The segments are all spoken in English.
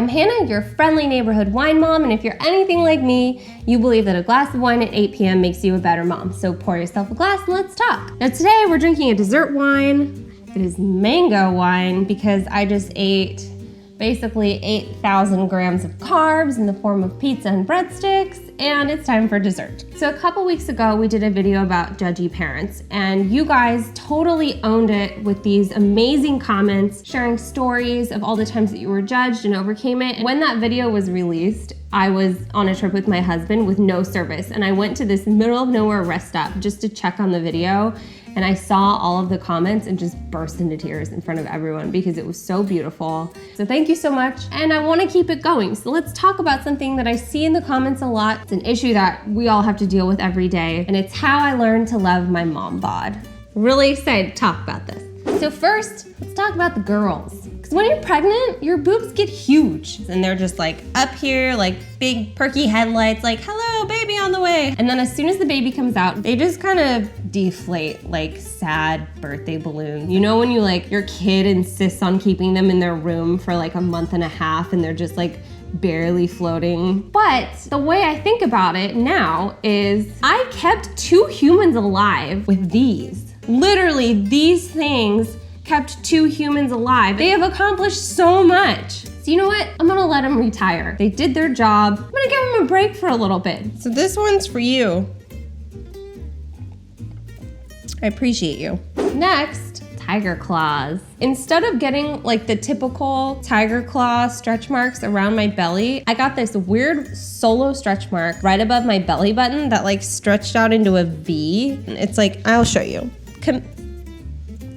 I'm Hannah, your friendly neighborhood wine mom, and if you're anything like me, you believe that a glass of wine at 8 p.m. makes you a better mom. So pour yourself a glass and let's talk. Now today we're drinking a dessert wine. It is mango wine because I just ate basically 8,000 grams of carbs in the form of pizza and breadsticks, and it's time for dessert. So a couple weeks ago, we did a video about judgy parents, and you guys totally owned it with these amazing comments, sharing stories of all the times that you were judged and overcame it. When that video was released, I was on a trip with my husband with no service, and I went to this middle of nowhere rest stop just to check on the video. And I saw all of the comments and just burst into tears in front of everyone because it was so beautiful. So thank you so much. And I want to keep it going. So let's talk about something that I see in the comments a lot. It's an issue that we all have to deal with every day. And it's how I learned to love my mom bod. Really excited to talk about this. So first, let's talk about the girls. Because when you're pregnant, your boobs get huge. And they're just like up here, like big perky headlights, like, hello, baby on the way. And then as soon as the baby comes out, they just kind of deflate like sad birthday balloons. You know when you like, your kid insists on keeping them in their room for like a month and a half and they're just like barely floating. But the way I think about it now is I kept 2 humans alive with these. Literally, these things kept 2 humans alive. They have accomplished so much. So you know what? I'm gonna let them retire. They did their job. I'm gonna give them a break for a little bit. So this one's for you. I appreciate you. Next, tiger claws. Instead of getting like the typical tiger claw stretch marks around my belly, I got this weird solo stretch mark right above my belly button that like stretched out into a V. It's like, I'll show you.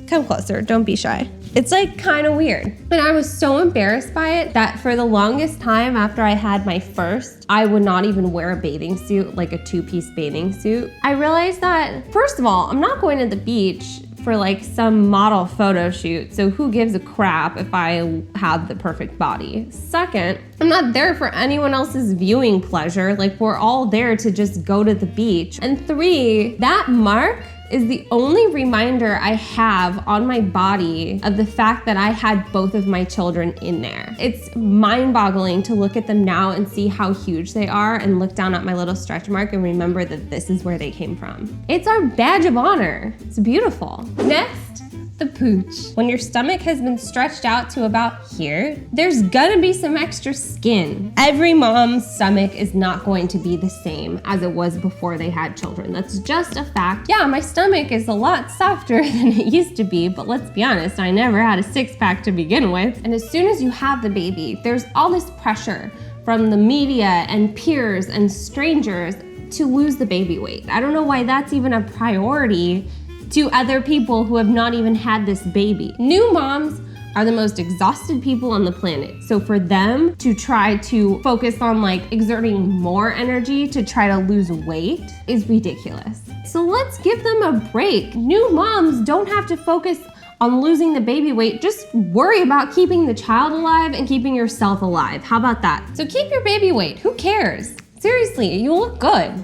Come closer, don't be shy. It's like kind of weird. And I was so embarrassed by it that for the longest time after I had my first, I would not even wear a bathing suit, like a 2-piece bathing suit. I realized that, first of all, I'm not going to the beach for like some model photo shoot, so who gives a crap if I have the perfect body? Second, I'm not there for anyone else's viewing pleasure, like we're all there to just go to the beach. And 3, that mark is the only reminder I have on my body of the fact that I had both of my children in there. It's mind-boggling to look at them now and see how huge they are and look down at my little stretch mark and remember that this is where they came from. It's our badge of honor. It's beautiful. Next, the pooch. When your stomach has been stretched out to about here, there's gonna be some extra skin. Every mom's stomach is not going to be the same as it was before they had children. That's just a fact. Yeah, my stomach is a lot softer than it used to be, but let's be honest, I never had a 6-pack to begin with. And as soon as you have the baby, there's all this pressure from the media and peers and strangers to lose the baby weight. I don't know why that's even a priority to other people who have not even had this baby. New moms are the most exhausted people on the planet. So for them to try to focus on like exerting more energy to try to lose weight is ridiculous. So let's give them a break. New moms don't have to focus on losing the baby weight. Just worry about keeping the child alive and keeping yourself alive. How about that? So keep your baby weight. Who cares? Seriously, you look good.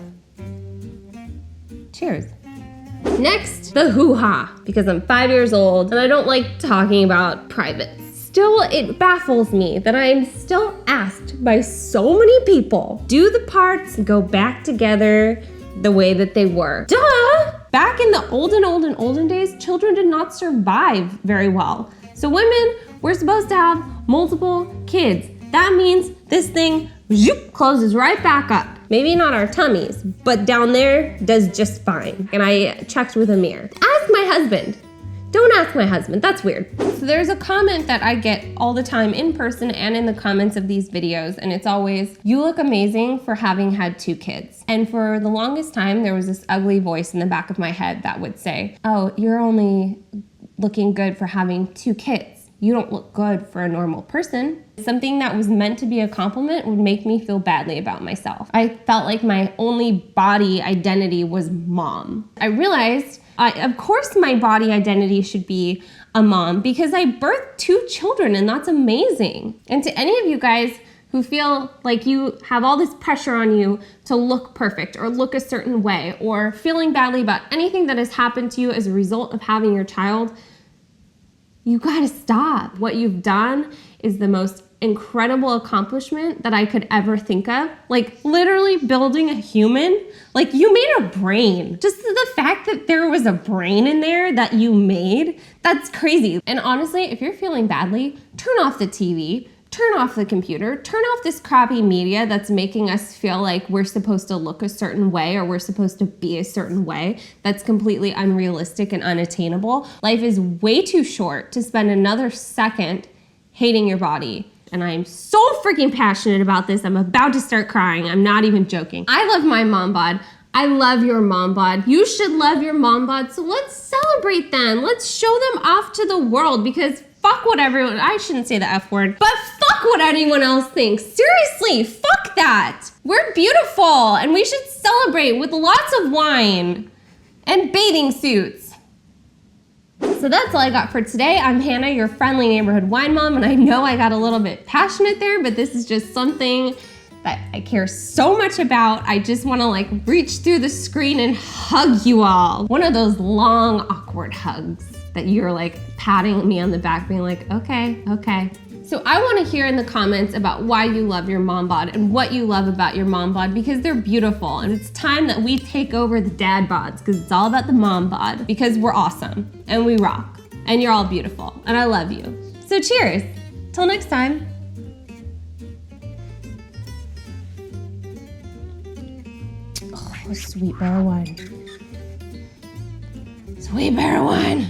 Cheers. Next, the hoo-ha, because I'm 5 years old and I don't like talking about privates. Still, it baffles me that I am still asked by so many people, do the parts go back together the way that they were? Duh! Back in the olden days, children did not survive very well. So women were supposed to have multiple kids. That means this thing zoop, closes right back up. Maybe not our tummies, but down there does just fine. And I checked with a mirror. Ask my husband. Don't ask my husband, that's weird. So there's a comment that I get all the time in person and in the comments of these videos, and it's always, you look amazing for having had 2 kids. And for the longest time, there was this ugly voice in the back of my head that would say, oh, you're only looking good for having 2 kids. You don't look good for a normal person. Something that was meant to be a compliment would make me feel badly about myself. I felt like my only body identity was mom. I realized, of course my body identity should be a mom because I birthed 2 children and that's amazing. And to any of you guys who feel like you have all this pressure on you to look perfect or look a certain way or feeling badly about anything that has happened to you as a result of having your child, you gotta stop. What you've done is the most incredible accomplishment that I could ever think of. Like literally building a human. Like you made a brain. Just the fact that there was a brain in there that you made, that's crazy. And honestly, if you're feeling badly, turn off the TV, turn off the computer, turn off this crappy media that's making us feel like we're supposed to look a certain way or we're supposed to be a certain way. That's completely unrealistic and unattainable. Life is way too short to spend another second hating your body. And I am so freaking passionate about this. I'm about to start crying. I'm not even joking. I love my mom bod. I love your mom bod. You should love your mom bod. So let's celebrate them. Let's show them off to the world because fuck what everyone, I shouldn't say the F word, but fuck what anyone else thinks. Seriously, fuck that. We're beautiful and we should celebrate with lots of wine and bathing suits. So that's all I got for today. I'm Hannah, your friendly neighborhood wine mom, and I know I got a little bit passionate there, but this is just something that I care so much about. I just wanna like reach through the screen and hug you all. One of those long, awkward hugs that you're like patting me on the back being like, okay, okay. So I wanna hear in the comments about why you love your mom bod and what you love about your mom bod because they're beautiful. And it's time that we take over the dad bods because it's all about the mom bod because we're awesome and we rock and you're all beautiful and I love you. So cheers, till next time. Oh, sweet barrel wine. Sweet barrel wine.